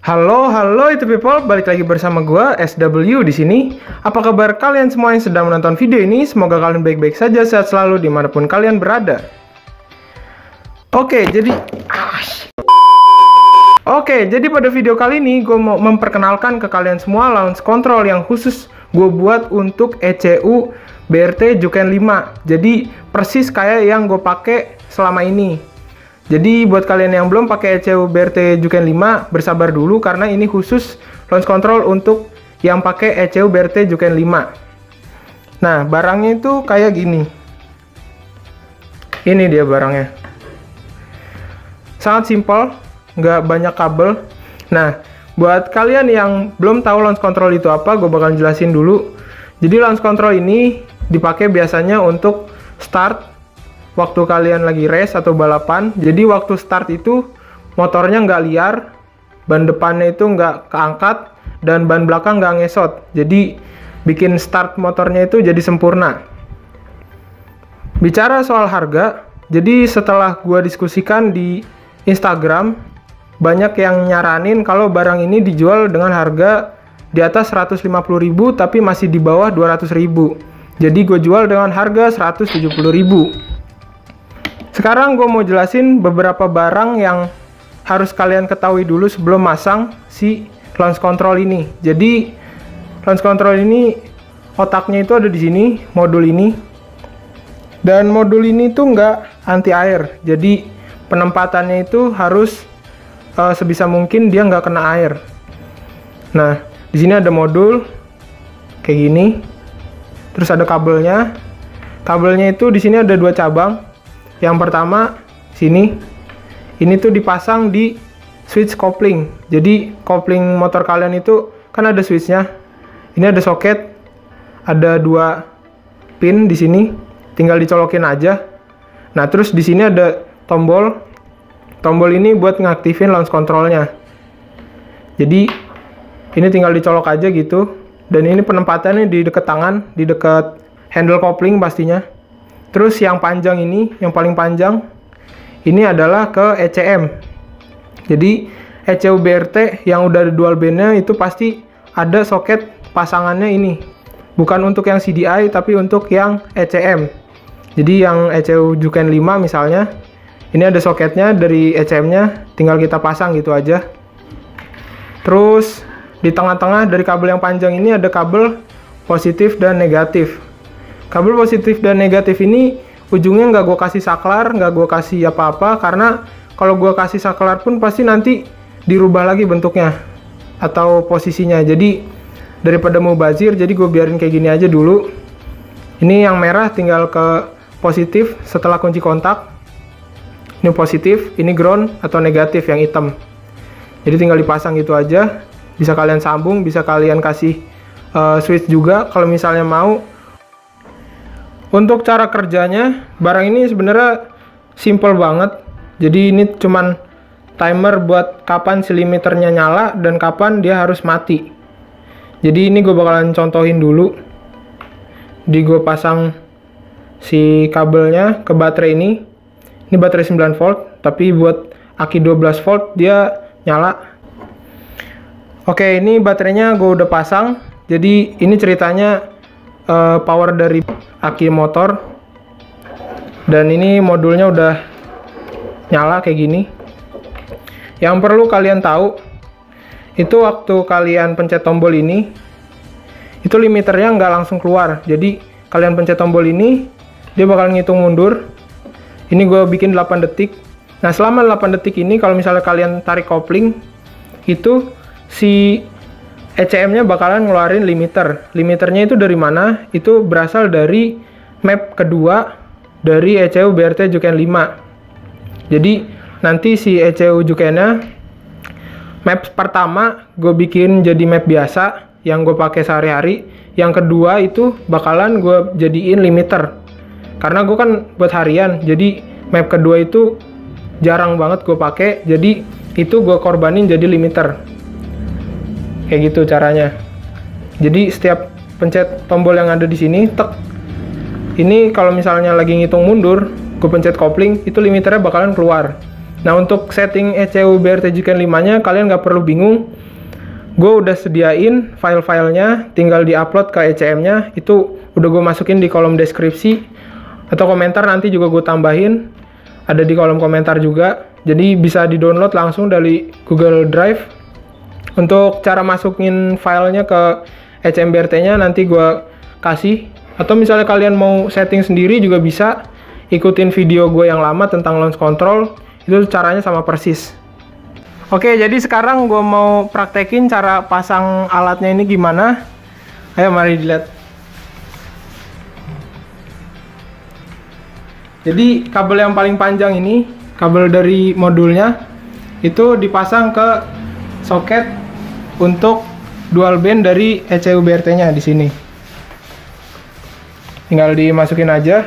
Halo, halo itu people, balik lagi bersama gua SW di sini. Apa kabar kalian semua yang sedang menonton video ini? Semoga kalian baik-baik saja, sehat selalu dimanapun kalian berada. Oke, jadi pada video kali ini gue mau memperkenalkan ke kalian semua launch control yang khusus gue buat untuk ECU BRT Juken 5. Jadi persis kayak yang gue pakai selama ini. Jadi buat kalian yang belum pakai ECU BRT Juken 5, bersabar dulu karena ini khusus launch control untuk yang pakai ECU BRT Juken 5. Nah, barangnya itu kayak gini. Ini dia barangnya. Sangat simpel, nggak banyak kabel. Nah, buat kalian yang belum tahu launch control itu apa, gue bakal jelasin dulu. Jadi launch control ini dipakai biasanya untuk start waktu kalian lagi race atau balapan. Jadi waktu start itu motornya nggak liar, ban depannya itu nggak keangkat, dan ban belakang nggak ngesot. Jadi bikin start motornya itu jadi sempurna. Bicara soal harga, jadi setelah gua diskusikan di Instagram, banyak yang nyaranin kalau barang ini dijual dengan harga di atas 150.000 tapi masih di bawah 200.000. Jadi gue jual dengan harga 170.000. Sekarang gue mau jelasin beberapa barang yang harus kalian ketahui dulu sebelum masang si launch control ini. Jadi launch control ini otaknya itu ada di sini, modul ini. Dan modul ini tuh nggak anti air. Jadi penempatannya itu harus sebisa mungkin dia nggak kena air. Nah, di sini ada modul kayak gini. Terus ada kabelnya. Kabelnya itu di sini ada dua cabang. Yang pertama sini, ini tuh dipasang di switch kopling. Jadi kopling motor kalian itu kan ada switchnya. Ini ada soket, ada dua pin di sini, tinggal dicolokin aja. Nah terus di sini ada tombol. Tombol ini buat ngaktifin launch controlnya. Jadi ini tinggal dicolok aja gitu. Dan ini penempatannya di dekat tangan, di dekat handle kopling pastinya. Terus yang panjang ini, yang paling panjang, ini adalah ke ECM. Jadi ECU BRT yang udah ada dual bandnya itu pasti ada soket pasangannya ini. Bukan untuk yang CDI, tapi untuk yang ECM. Jadi yang ECU Juken 5 misalnya, ini ada soketnya dari ECM-nya, tinggal kita pasang gitu aja. Terus di tengah-tengah dari kabel yang panjang ini ada kabel positif dan negatif. Kabel positif dan negatif ini ujungnya nggak gue kasih saklar, nggak gue kasih apa-apa, karena kalau gue kasih saklar pun pasti nanti dirubah lagi bentuknya atau posisinya. Jadi daripada mau bazir, jadi gue biarin kayak gini aja dulu. Ini yang merah tinggal ke positif setelah kunci kontak. Ini positif, ini ground atau negatif yang hitam. Jadi tinggal dipasang gitu aja. Bisa kalian sambung, bisa kalian kasih switch juga kalau misalnya mau. Untuk cara kerjanya, barang ini sebenarnya simple banget. Jadi ini cuman timer buat kapan si limiternya nyala dan kapan dia harus mati. Jadi ini gue bakalan contohin dulu. Di gue pasang si kabelnya ke baterai ini. Ini baterai 9 volt, tapi buat aki 12 volt dia nyala. Oke, ini baterainya gue udah pasang. Jadi ini ceritanya power dari aki motor, dan ini modulnya udah nyala kayak gini. Yang perlu kalian tahu itu waktu kalian pencet tombol ini, itu limiternya nggak langsung keluar. Jadi kalian pencet tombol ini, dia bakal ngitung mundur. Ini gue bikin 8 detik. Nah selama 8 detik ini, kalau misalnya kalian tarik kopling, itu si ECM-nya bakalan ngeluarin limiter. Limiternya itu dari mana? Itu berasal dari map kedua dari ECU BRT Juken 5. Jadi nanti si ECU Jukennya, map pertama gue bikin jadi map biasa yang gue pakai sehari-hari. Yang kedua itu bakalan gue jadiin limiter. Karena gue kan buat harian, jadi map kedua itu jarang banget gue pakai. Jadi itu gue korbanin jadi limiter. Kayak gitu caranya. Jadi setiap pencet tombol yang ada di sini, tek. Ini kalau misalnya lagi ngitung mundur, gue pencet kopling, itu limiternya bakalan keluar. Nah untuk setting ECU BRT Juken 5 nya kalian nggak perlu bingung. gue udah sediain file-filenya, tinggal diupload ke ECM-nya. Itu udah gue masukin di kolom deskripsi atau komentar, nanti juga gue tambahin, ada di kolom komentar juga. Jadi bisa di-download langsung dari Google Drive. Untuk cara masukin filenya ke ECM BRT-nya nanti gue kasih, atau misalnya kalian mau setting sendiri juga bisa. Ikutin video gue yang lama tentang launch control, itu caranya sama persis. Oke, jadi sekarang gue mau praktekin cara pasang alatnya ini gimana. Ayo mari dilihat. Jadi kabel yang paling panjang ini, kabel dari modulnya, itu dipasang ke soket untuk dual band dari ECU BRT-nya di sini. Tinggal dimasukin aja.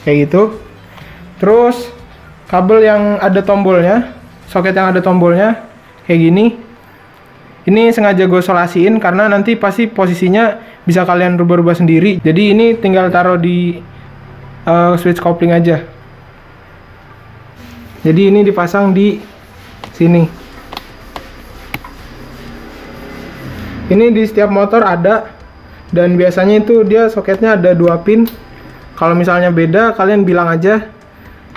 Kayak gitu. Terus kabel yang ada tombolnya, soket yang ada tombolnya kayak gini. Ini sengaja gue solasiin karena nanti pasti posisinya bisa kalian rubah-rubah sendiri. Jadi ini tinggal taruh di switch kopling aja. Jadi ini dipasang di sini. Ini di setiap motor ada, dan biasanya itu dia soketnya ada 2 pin. Kalau misalnya beda, kalian bilang aja.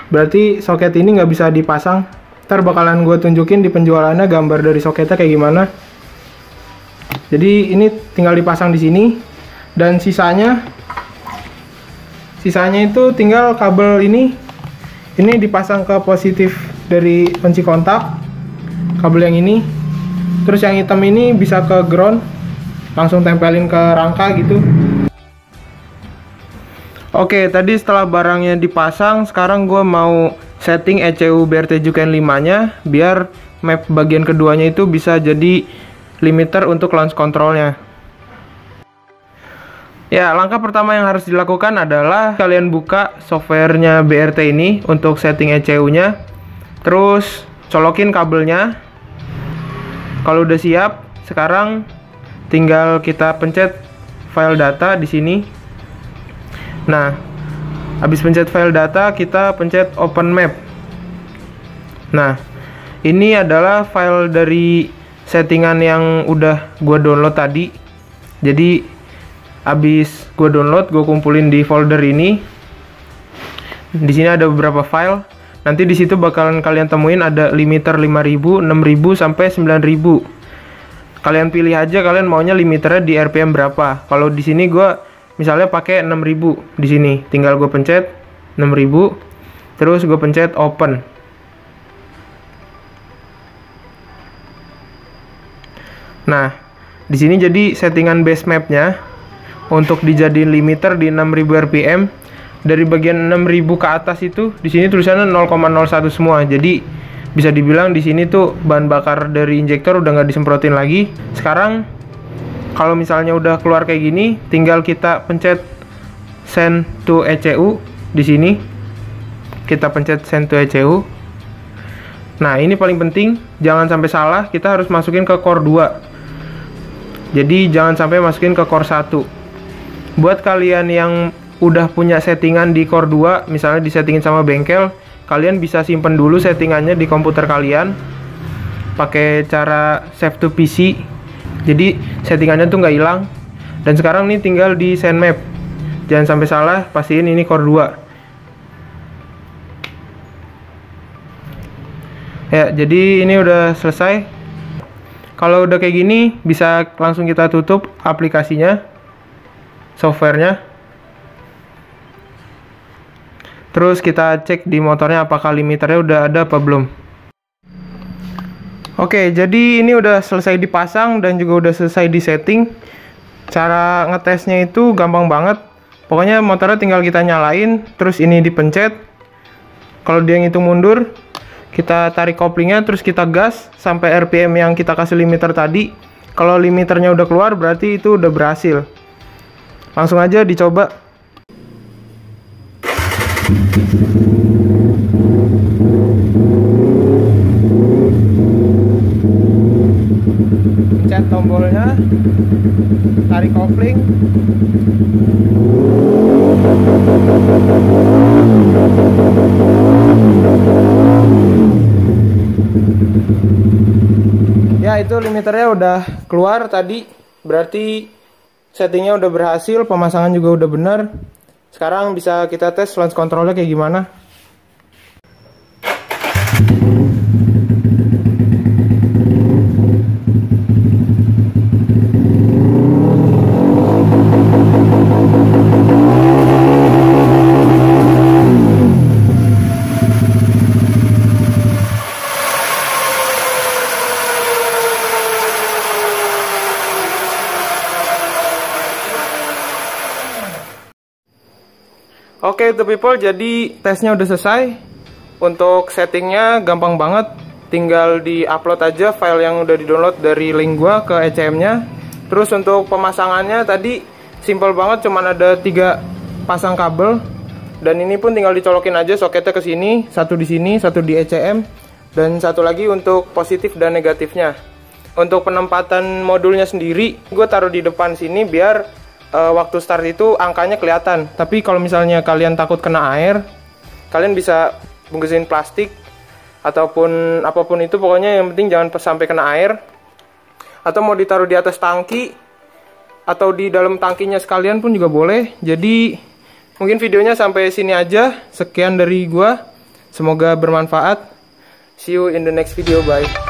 Berarti soket ini nggak bisa dipasang. Ntar bakalan gue tunjukin di penjualannya gambar dari soketnya kayak gimana. Jadi ini tinggal dipasang di sini, dan sisanya itu tinggal kabel ini dipasang ke positif dari kunci kontak, kabel yang ini. Terus yang hitam ini bisa ke ground, langsung tempelin ke rangka gitu. Oke, tadi setelah barangnya dipasang, sekarang gue mau setting ECU BRT Juken 5-nya biar map bagian keduanya itu bisa jadi limiter untuk launch controlnya. Ya, langkah pertama yang harus dilakukan adalah kalian buka softwarenya BRT ini untuk setting ECU-nya. Terus colokin kabelnya. Kalau udah siap, sekarang tinggal kita pencet file data di sini. Nah, habis pencet file data, kita pencet open map. Nah, ini adalah file dari settingan yang udah gue download tadi. Jadi habis gue download, gue kumpulin di folder ini. Di sini ada beberapa file. Nanti di situ bakalan kalian temuin ada limiter 5000, 6000 sampai 9000. Kalian pilih aja kalian maunya limiternya di RPM berapa. Kalau di sini gue misalnya pakai 6000 di sini, tinggal gue pencet 6000, terus gue pencet open. Nah, di sini jadi settingan base mapnya untuk dijadiin limiter di 6000 rpm. Dari bagian 6000 ke atas itu di sini tulisannya 0,01 semua. Jadi bisa dibilang di sini tuh bahan bakar dari injektor udah nggak disemprotin lagi. Sekarang kalau misalnya udah keluar kayak gini, tinggal kita pencet send to ECU di sini. Kita pencet send to ECU. Nah, ini paling penting, jangan sampai salah, kita harus masukin ke core 2. Jadi jangan sampai masukin ke core 1. Buat kalian yang udah punya settingan di core 2, misalnya disettingin sama bengkel, kalian bisa simpen dulu settingannya di komputer kalian pakai cara save to PC. Jadi settingannya tuh nggak hilang. Dan sekarang nih tinggal di send map. Jangan sampai salah, pastiin ini core 2. Ya, jadi ini udah selesai. Kalau udah kayak gini, bisa langsung kita tutup aplikasinya, softwarenya. Terus kita cek di motornya apakah limiternya udah ada apa belum. Oke, jadi ini udah selesai dipasang dan juga udah selesai di setting. Cara ngetesnya itu gampang banget. Pokoknya motornya tinggal kita nyalain, terus ini dipencet. Kalau dia ngitung mundur, kita tarik koplingnya, terus kita gas sampai RPM yang kita kasih limiter tadi. Kalau limiternya udah keluar, berarti itu udah berhasil. Langsung aja dicoba. Pencet tombolnya, tarik kopling. itu limiternya udah keluar tadi, berarti settingnya udah berhasil, pemasangan juga udah bener. Sekarang bisa kita tes launch controlnya kayak gimana. Oke, the people, jadi tesnya udah selesai. Untuk settingnya gampang banget, tinggal di-upload aja file yang udah di-download dari link gua ke ECM-nya. Terus untuk pemasangannya tadi simple banget, cuman ada 3 pasang kabel. Dan ini pun tinggal dicolokin aja soketnya ke sini, satu di sini, satu di ECM, dan satu lagi untuk positif dan negatifnya. Untuk penempatan modulnya sendiri, gue taruh di depan sini biar waktu start itu angkanya kelihatan. Tapi kalau misalnya kalian takut kena air, kalian bisa bungkusin plastik ataupun apapun itu, pokoknya yang penting jangan sampai kena air. Atau mau ditaruh di atas tangki atau di dalam tangkinya sekalian pun juga boleh. Jadi mungkin videonya sampai sini aja. Sekian dari gua, semoga bermanfaat. See you in the next video, bye.